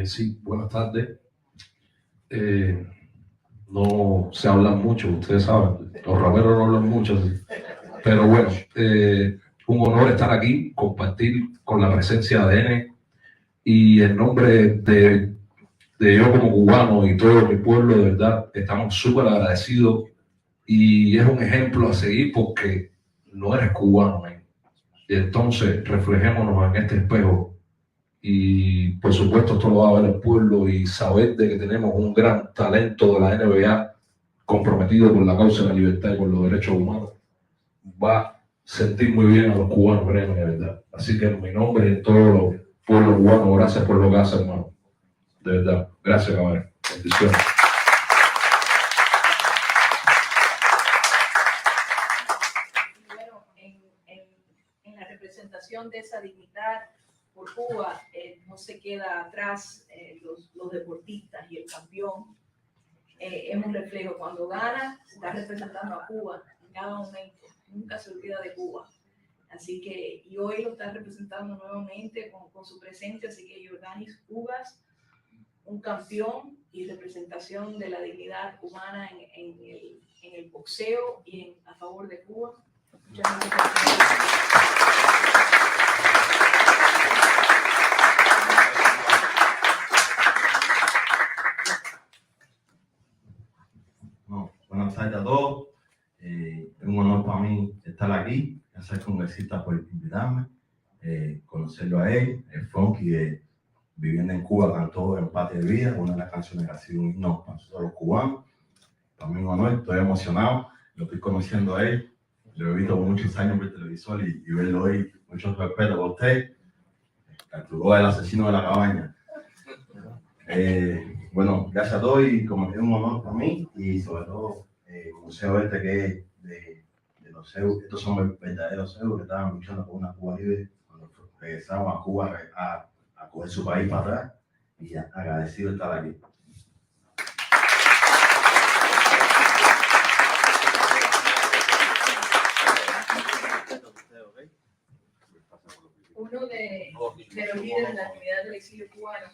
Sí, buenas tardes. No se habla mucho, ustedes saben, los raperos no hablan mucho, pero bueno, un honor estar aquí, compartir con la presencia de Enes y en nombre de yo como cubano y todo mi pueblo, de verdad, estamos súper agradecidos y es un ejemplo a seguir porque no eres cubano, man. Y entonces reflejémonos en este espejo y por supuesto esto lo va a ver el pueblo y saber de que tenemos un gran talento de la NBA comprometido con la causa de la libertad y por los derechos humanos va a sentir muy bien a los cubanos, créanme, de verdad. Así que en mi nombre y en todos los pueblos cubanos, gracias por lo que hacen, hermano. De verdad, gracias, caballero. Bendiciones. Bueno, en la representación de esa dignidad por Cuba, no se queda atrás los deportistas y el campeón. Es un reflejo. Cuando gana, está representando a Cuba en cada momento. Nunca se olvida de Cuba. Así que, y hoy lo está representando nuevamente con su presencia. Así que Jordanis Cubas, un campeón y representación de la dignidad humana en el boxeo y a favor de Cuba. Muchas gracias. Buenas tardes a todos. Es un honor para mí estar aquí. Gracias al congresista por invitarme, conocerlo a él, el Funky, viviendo en Cuba, cantó Empate de Vida, una de las canciones que ha sido un himno para nosotros los cubanos. Para mí un honor, estoy emocionado, lo estoy conociendo a él, lo he visto por muchos años por el televisor y verlo hoy, mucho respeto por usted, capturó al asesino de la cabaña. Bueno, gracias a todos y como es un honor para mí y sobre todo el museo este que es de los CEU, estos son verdaderos CEU que estaban luchando por una Cuba libre cuando regresaron a Cuba a coger su país para atrás y agradecido de estar aquí. Uno de los líderes de la comunidad del exilio cubano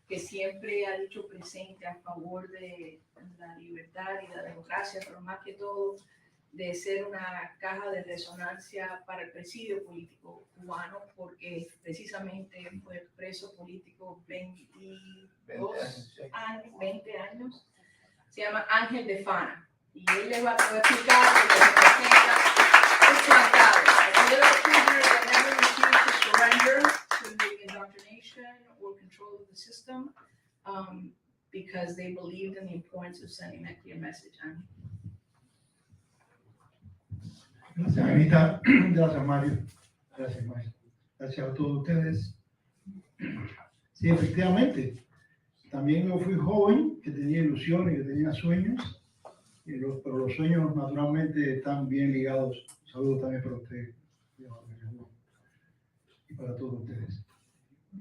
que siempre ha dicho presente a favor de la libertad y la democracia, pero más que todo de ser una caja de resonancia para el presidio político cubano, porque precisamente fue preso político 20 años. Se llama Ángel de Fana y él les va a poder explicar lo que representa el plantado. Surrender to the indoctrination or control of the system because they believed in the importance of sending that clear message. Gracias, Anita. Gracias, Mario. Gracias, Mario. Gracias a todos ustedes. Sí, efectivamente. También yo fui joven, que tenía ilusiones, que tenía sueños, pero los sueños naturalmente están bien ligados. Saludos también para ustedes y para todos ustedes.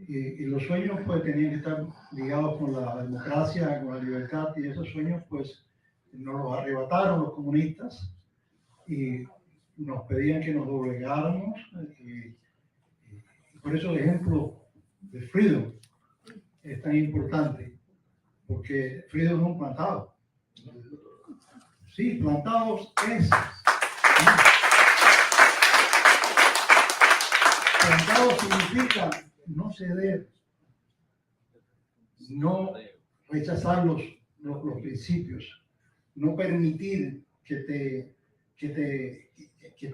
Y los sueños pues tenían que estar ligados con la democracia, con la libertad, y esos sueños pues nos los arrebataron los comunistas y nos pedían que nos doblegáramos. Y por eso el ejemplo de Freedom es tan importante, porque Freedom es un plantado. Sí, plantados es. Plantado significa no ceder, no rechazar los principios, no permitir que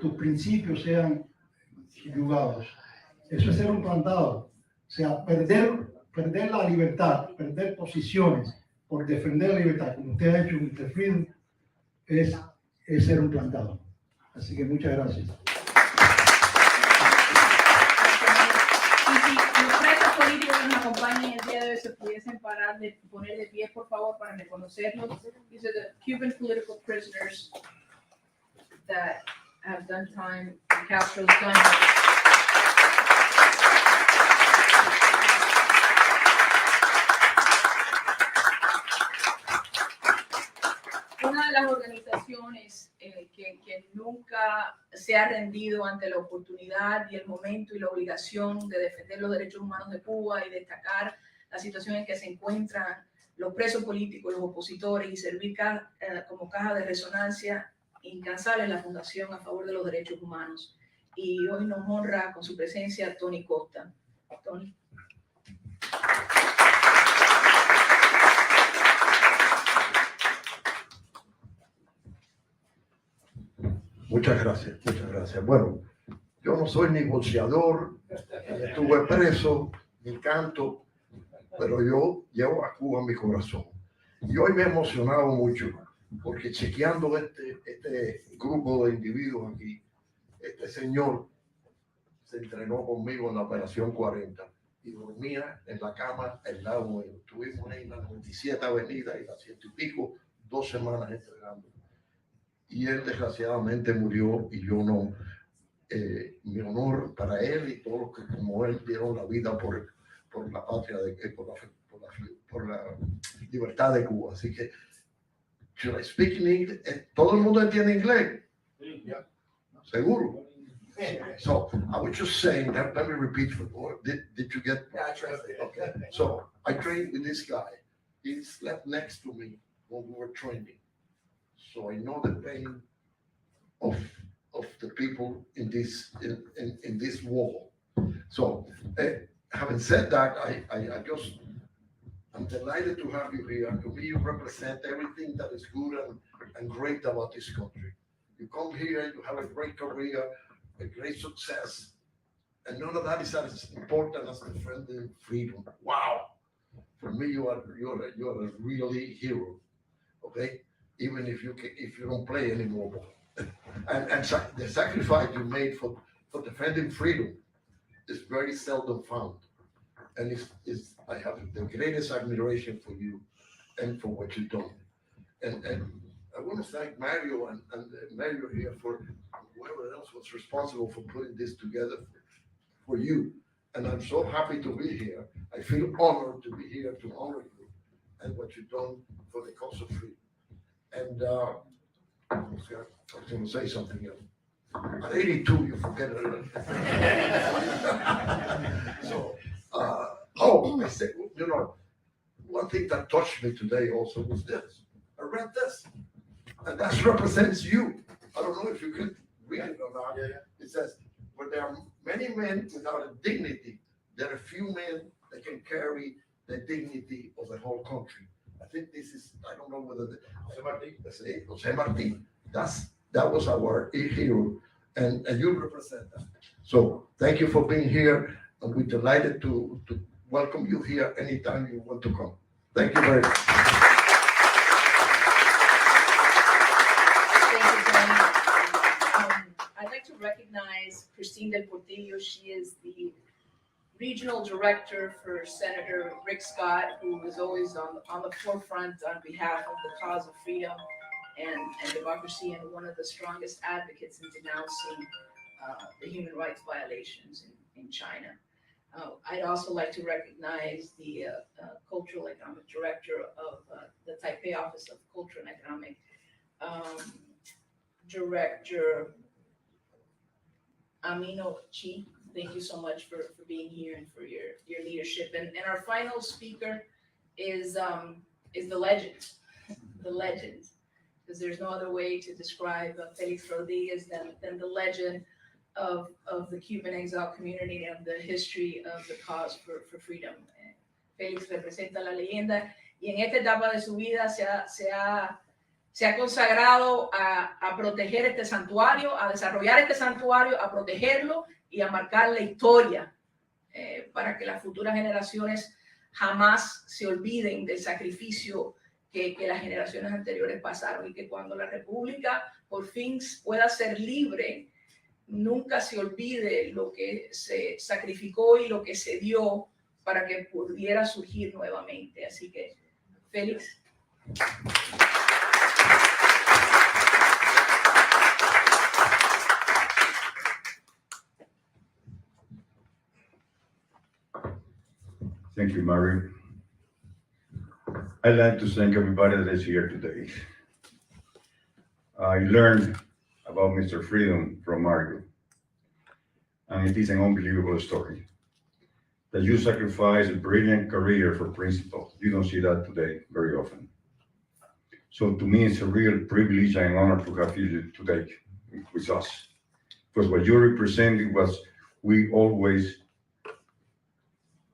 tus principios sean yugados. Eso es ser un plantado. O sea, perder la libertad, perder posiciones por defender la libertad, como usted ha hecho en Mr. Freedom, es ser un plantado. Así que muchas gracias. Políticos que nos acompañan el día de hoy se pudiesen poner de pie, por favor, para reconocerlos. These are the Cuban political prisoners that have done time in Castro's gun. Una de las organizaciones que nunca se ha rendido ante la oportunidad y el momento y la obligación de defender los derechos humanos de Cuba y destacar la situación en que se encuentran los presos políticos, los opositores, y servir como caja de resonancia incansable en la Fundación a favor de los derechos humanos. Y hoy nos honra con su presencia Tony Costa. Tony. Muchas gracias, muchas gracias. Bueno, yo no soy negociador, estuve preso, ni canto, pero yo llevo a Cuba en mi corazón. Y hoy me he emocionado mucho, porque chequeando este grupo de individuos aquí, este señor se entrenó conmigo en la Operación 40 y dormía en la cama al lado mío. Estuvimos en la 97 Avenida y la 100 y pico, 2 semanas entrenando. Y él desgraciadamente murió y yo no, mi honor para él y todos los que como él dieron la vida por la patria, por la libertad de Cuba. Así que, should I speak in English? ¿Todo el mundo entiende inglés? Yeah. ¿Seguro? So, I was just saying that, let me repeat, did you get? Yeah, I translated. Okay, so I trained with this guy. He slept next to me when we were training. So I know the pain of the people in this war. So having said that, I'm delighted to have you here. To me, you represent everything that is good and great about this country. You come here, you have a great career, a great success, and none of that is as important as defending freedom. Wow! For me, you are a really hero. Okay. Even if you don't play anymore, and the sacrifice you made for defending freedom is very seldom found, and I have the greatest admiration for you and for what you've done, and I want to thank Mario and Mario here for whoever else was responsible for putting this together for you, and I'm so happy to be here. I feel honored to be here to honor you and what you've done for the cause of freedom. And I was going to say something else. At 82, you forget it. So, I said, you know, one thing that touched me today also was this. I read this, and that represents you. I don't know if you can read it or not. Yeah. It says, but there are many men without a dignity. There are few men that can carry the dignity of the whole country. I think this is, I don't know whether Jose Martin, that was our hero, and you represent that. So thank you for being here, and we're delighted to welcome you here anytime you want to come. Thank you very much. Thank you, Tony. I'd like to recognize Christine Del Portillo. She is the Regional Director for Senator Rick Scott, who is always on the forefront on behalf of the cause of freedom and democracy, and one of the strongest advocates in denouncing the human rights violations in China. I'd also like to recognize the Cultural Economic Director of the Taipei Office of Culture and Economic Director Amino Chi. Thank you so much for being here and for your leadership. And our final speaker is the legend, because there's no other way to describe Felix Rodriguez than the legend of the Cuban exile community and the history of the cause for freedom. Felix representa la leyenda y en esta etapa de su vida se ha consagrado a proteger este santuario, a desarrollar este santuario, a protegerlo y a marcar la historia para que las futuras generaciones jamás se olviden del sacrificio que las generaciones anteriores pasaron, y que cuando la República por fin pueda ser libre, nunca se olvide lo que se sacrificó y lo que se dio para que pudiera surgir nuevamente. Así que, Félix. Thank you, Mario. I'd like to thank everybody that is here today. I learned about Mr. Freedom from Mario, and it is an unbelievable story. that you sacrifice a brilliant career for principle. You don't see that today very often. So to me, it's a real privilege and honor to have you today with us. Because what you represented was, we always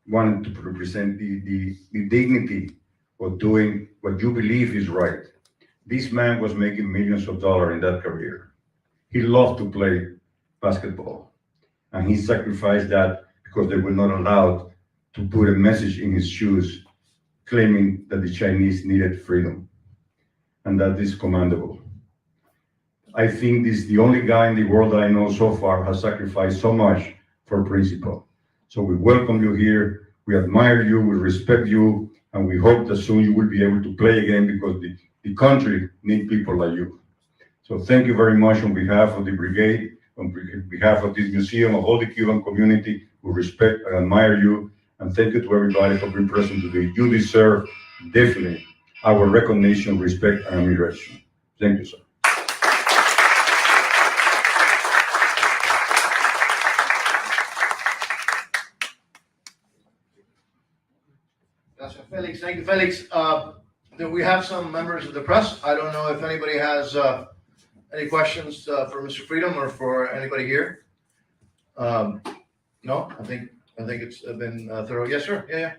wanted to represent the dignity of doing what you believe is right. This man was making millions of dollars in that career. He loved to play basketball, and he sacrificed that because they were not allowed to put a message in his shoes claiming that the Chinese needed freedom. And that is commendable. I think this is the only guy in the world that I know so far has sacrificed so much for principle. So we welcome you here. We admire you, we respect you, and we hope that soon you will be able to play again, because the country needs people like you. So thank you very much on behalf of the brigade, on behalf of this museum, of all the Cuban community. We respect and admire you. And thank you to everybody for being present today. You deserve definitely our recognition, respect, and admiration. Thank you, sir. Gracias, Felix. Thank you, Felix. We have some members of the press. I don't know if anybody has any questions for Mr. Freedom or for anybody here. No, I think it's been thorough. Yes, sir. Yeah.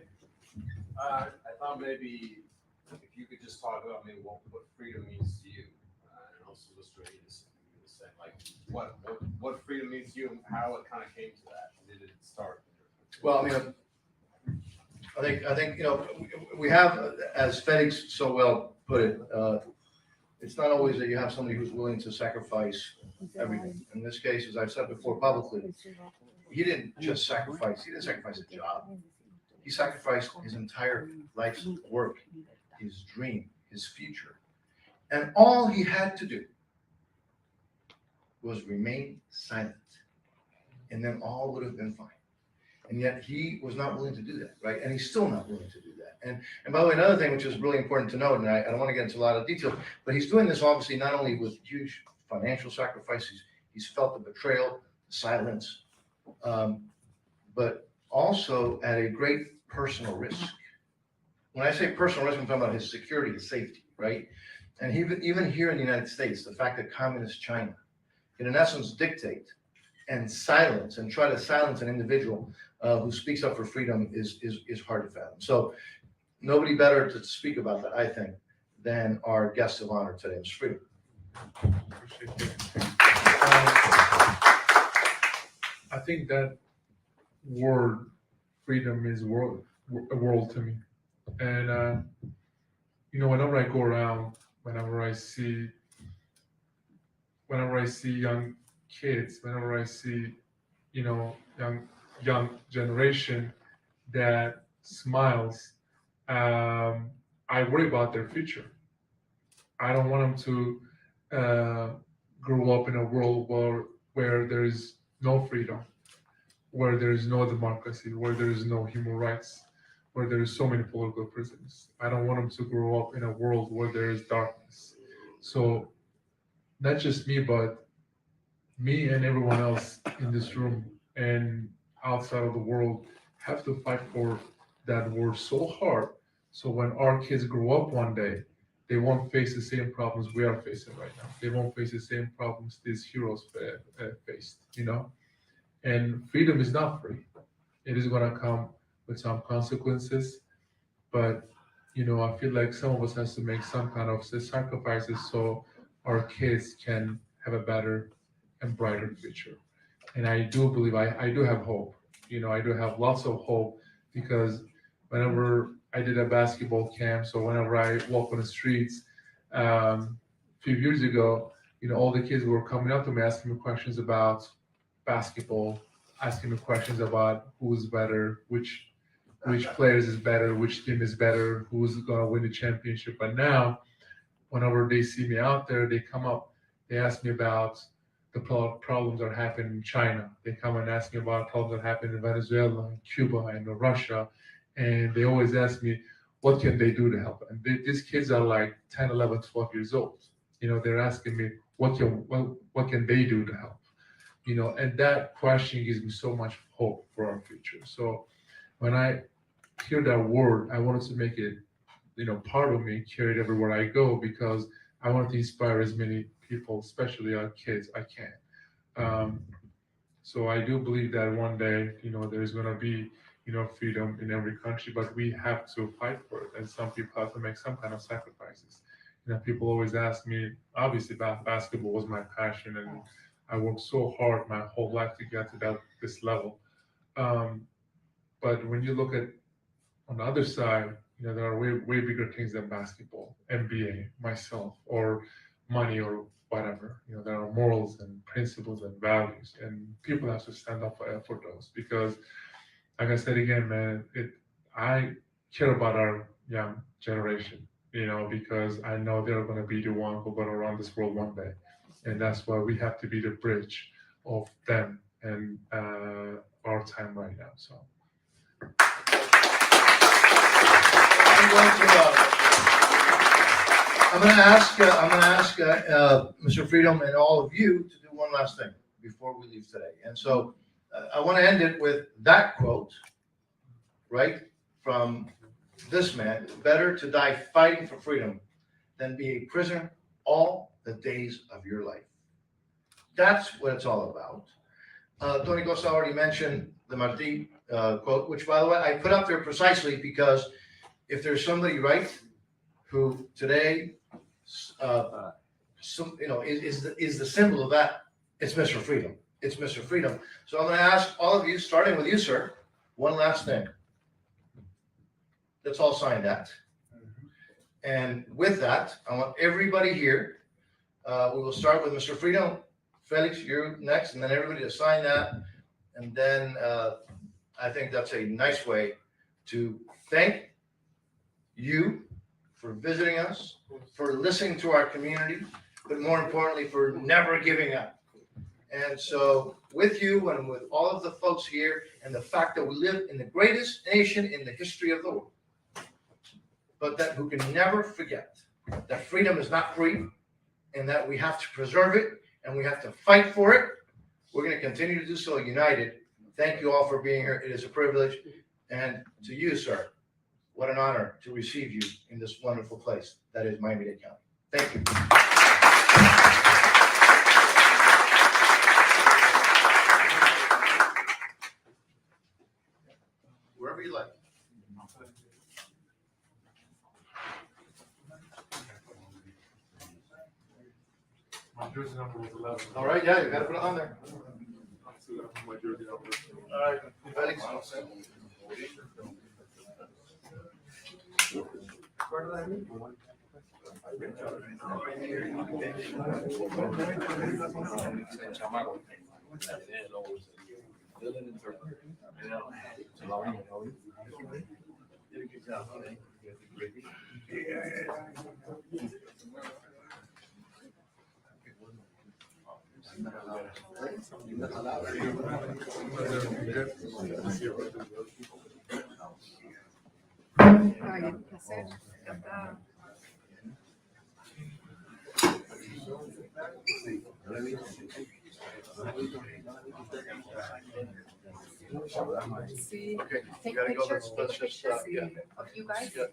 I thought maybe if you could just talk about maybe what freedom means to you, and also Mr. Enes, like what freedom means to you and how it kind of came to that. Did it start? Well, I mean, I think we have, as Felix so well put it, it's not always that you have somebody who's willing to sacrifice everything. In this case, as I've said before publicly, he didn't just sacrifice. He didn't sacrifice a job. He sacrificed his entire life's work, his dream, his future. And all he had to do was remain silent. And then all would have been fine. And yet he was not willing to do that, right? And he's still not willing to do that. And by the way, another thing which is really important to note, and I don't want to get into a lot of detail, but he's doing this obviously not only with huge financial sacrifices, he's felt the betrayal, the silence, but also at a great personal risk. When I say personal risk, I'm talking about his security, his safety, right? And even here in the United States, the fact that communist China can in essence dictate and silence and try to silence an individual who speaks up for freedom is hard to fathom. So nobody better to speak about that, I think, than our guest of honor today, Mr. Freedom. Appreciate it. I think that word freedom is a world to me. And whenever I go around, whenever I see young kids, whenever I see young generation that smiles, I worry about their future. I don't want them to grow up in a world where there is no freedom, where there is no democracy, where there is no human rights, where there is so many political prisoners. I don't want them to grow up in a world where there is darkness. So not just me, but me and everyone else in this room and outside of the world have to fight for that word so hard. So when our kids grow up one day, they won't face the same problems we are facing right now. They won't face the same problems these heroes faced, And freedom is not free. It is going to come with some consequences. But, I feel like some of us has to make some kind of sacrifices so our kids can have a better and brighter future. And I do believe I do have hope. I do have lots of hope, because whenever I did a basketball camp, so whenever I walk on the streets, a few years ago, all the kids were coming up to me asking me questions about basketball, asking me questions about who's better, which players is better, which team is better, who's gonna win the championship. But now, whenever they see me out there, they come up, they ask me about the problems that happen in China. They come and ask me about problems that happen in Venezuela, and Cuba, and Russia. And they always ask me, what can they do to help? And these kids are like 10, 11, 12 years old. They're asking me, what can they do to help? And that question gives me so much hope for our future. So when I hear that word, I wanted to make it, part of me, carry it everywhere I go, because I want to inspire as many people, especially our kids, I can. So I do believe that one day, there's going to be, freedom in every country, but we have to fight for it. And some people have to make some kind of sacrifices. People always ask me, obviously basketball was my passion, and I worked so hard my whole life to get to this level. But when you look at on the other side, there are way bigger things than basketball, NBA, myself, or money, or whatever. There are morals and principles and values, and people have to stand up for those. Because, like I said again, man, I care about our young generation, because I know they're going to be the one who are going to run this world one day, and that's why we have to be the bridge of them and our time right now. So. I'm going to ask Mr. Freedom and all of you to do one last thing before we leave today. And so I want to end it with that quote, right, from this man: "Better to die fighting for freedom than be a prisoner all the days of your life." That's what it's all about. Tony Costa already mentioned the Martí quote, which, by the way, I put up there precisely because if there's somebody, right, who today, is the symbol of that, it's Mr. Freedom. It's Mr. Freedom. So I'm going to ask all of you, starting with you, sir, one last thing. Let's all sign that. And with that, I want everybody here. We will start with Mr. Freedom. Felix, you're next, and then everybody to sign that. And then I think that's a nice way to thank you for visiting us, for listening to our community, but more importantly, for never giving up. And so with you and with all of the folks here, and the fact that we live in the greatest nation in the history of the world, but that who can never forget that freedom is not free, and that we have to preserve it, and we have to fight for it. We're going to continue to do so united. Thank you all for being here. It is a privilege. And to you, sir, what an honor to receive you in this wonderful place that is Miami-Dade County. Thank you. Wherever you like. My jersey number was 11. All right, yeah, you got to put it on there. My jersey number. All right, Felix. Ay, un placer. Encantada. Sí. Okay, Take you gotta go. pictures, Let's take just, pictures yeah. of you guys. Yeah.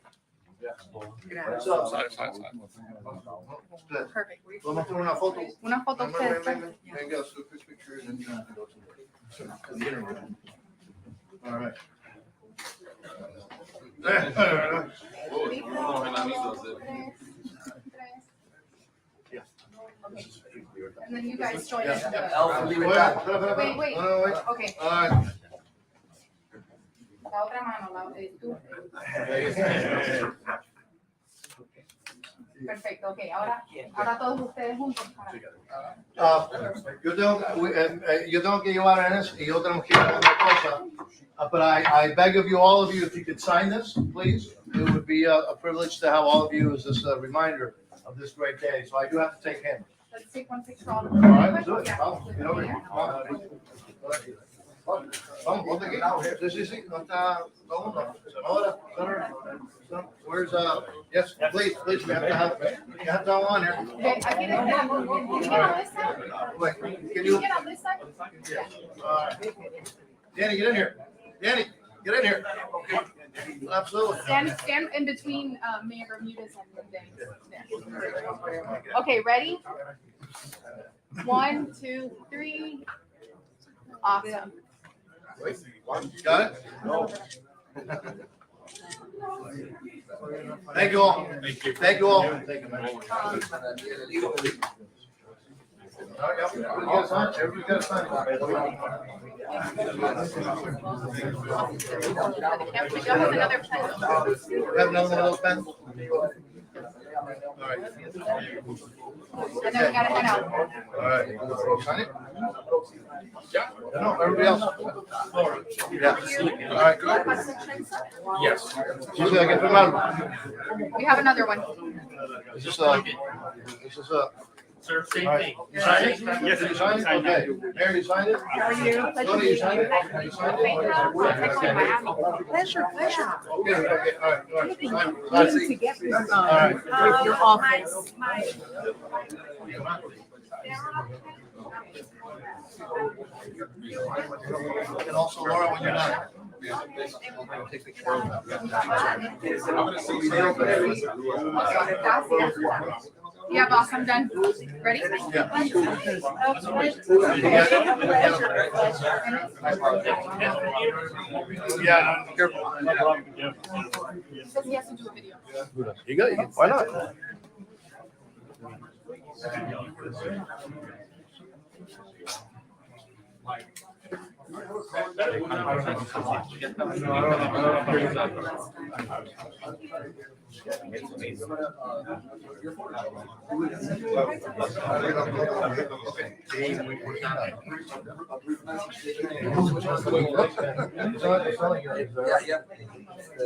Gracias. Perfect. Vamos a tomar una foto. Una foto ustedes. Venga, so quick picture and then you can go to the internet. All right. And then you guys join Yeah. us. Wait. Wait. No, wait. Okay. All right. La otra mano, la de tú. Perfecto, ok. Ahora todos ustedes juntos. Yo tengo que llevar a Enes y yo tengo que llevar una cosa. But I beg of you, all of you, if you could sign this, please. It would be a privilege to have all of you as this reminder of this great day. So I do have to take him. Let's take one picture all of All them. right, let's do it. Vamos, get over here. Vamos, ponte aquí. Sí, no está, vamos, ahora, where's, yes, please, we have to have that one here. Okay, aquí de can you get on this side? Wait, can Can you, you get on this side? Danny, get in here. Danny, Get in here. Absolutely. Stand in between Mayor Bermudez and There. Okay, ready? 1, 2, 3. Awesome. Got it? Thank you all. Thank you all. Thank you, man. Everybody's got a sign. We don't have another pencil. Have another one of those pens? All right. And then we gotta head out. All right. Sign it? Yeah. No, everybody else. Yeah. All right, good. Yes. Usually I get them out. We have another one. Is this a? Sir, same All right. thing. You sign it? Yes, You sign it? sign Okay. Mary, you signed it? How are you? Tony, you signed it? You signed it? Pleasure. Okay, all right. Sign it. To get this, All right. your office. And also Laura, when you're done. Yeah, boss, I'm done. Ready? Yeah, careful. Says he has to do a video. You got it. Why not?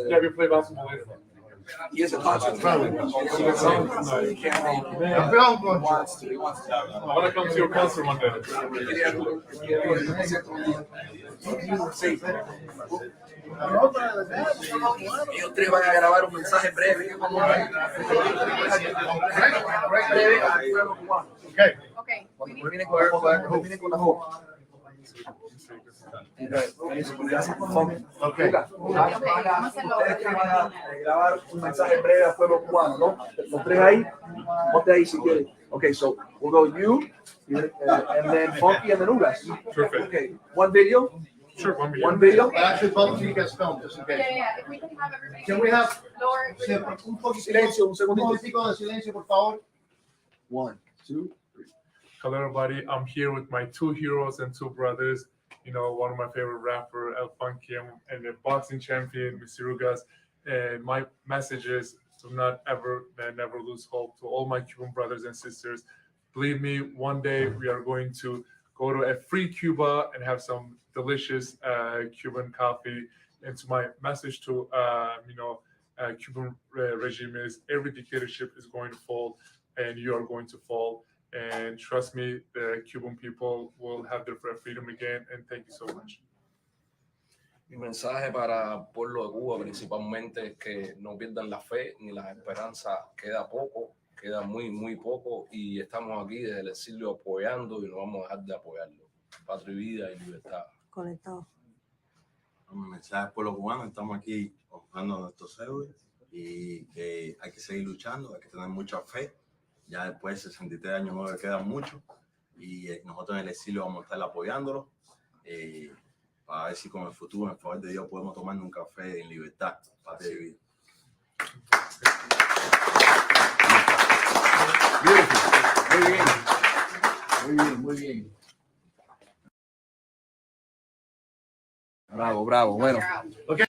Yeah, we play basketball later. He has a concert. Wants to. I want to come to your concert one day. Ellos tres van a grabar un mensaje breve. Okay. Okay. Viene con la foto. Okay. Vamos a Ustedes tres van a grabar un mensaje breve a pueblo cubano, ¿no? Los tres ahí, ponte ahí si quieren. Okay, so we'll go you, and then Funky and then Ugas. Perfect. Okay, one video. Sure, one video. One video. But actually, both of you guys filmed this, okay? Yeah. If we can have everybody. Can we have Lord. Silencio, un un segundito. momentico de silencio, por favor? 1, 2. Hello, everybody. I'm here with my two heroes and two brothers. You know, one of my favorite rapper, El Funky, and the boxing champion, Mr. Ugas. And my message is to never lose hope to all my Cuban brothers and sisters. Believe me, one day we are going to go to a free Cuba and have some delicious Cuban coffee. And to my message to, Cuban regime is every dictatorship is going to fall and you are going to fall. And trust me, the Cuban people will have their freedom again. And thank you so much. Mi mensaje para el pueblo de Cuba principalmente es que no pierdan la fe ni la esperanza. Queda poco, queda muy poco y estamos aquí desde el exilio apoyando y no vamos a dejar de apoyarlo. Patria y vida y libertad. Conectado. Mi mensaje al pueblo cubano, estamos aquí buscando nuestros héroes y que hay que seguir luchando, hay que tener mucha fe. Ya después de 63 años no le quedan mucho y nosotros en el exilio vamos a estar apoyándolo para ver si con el futuro, en favor de Dios, podemos tomarnos un café en libertad, patria y vida. Muy bien. Bravo. Bueno. Okay.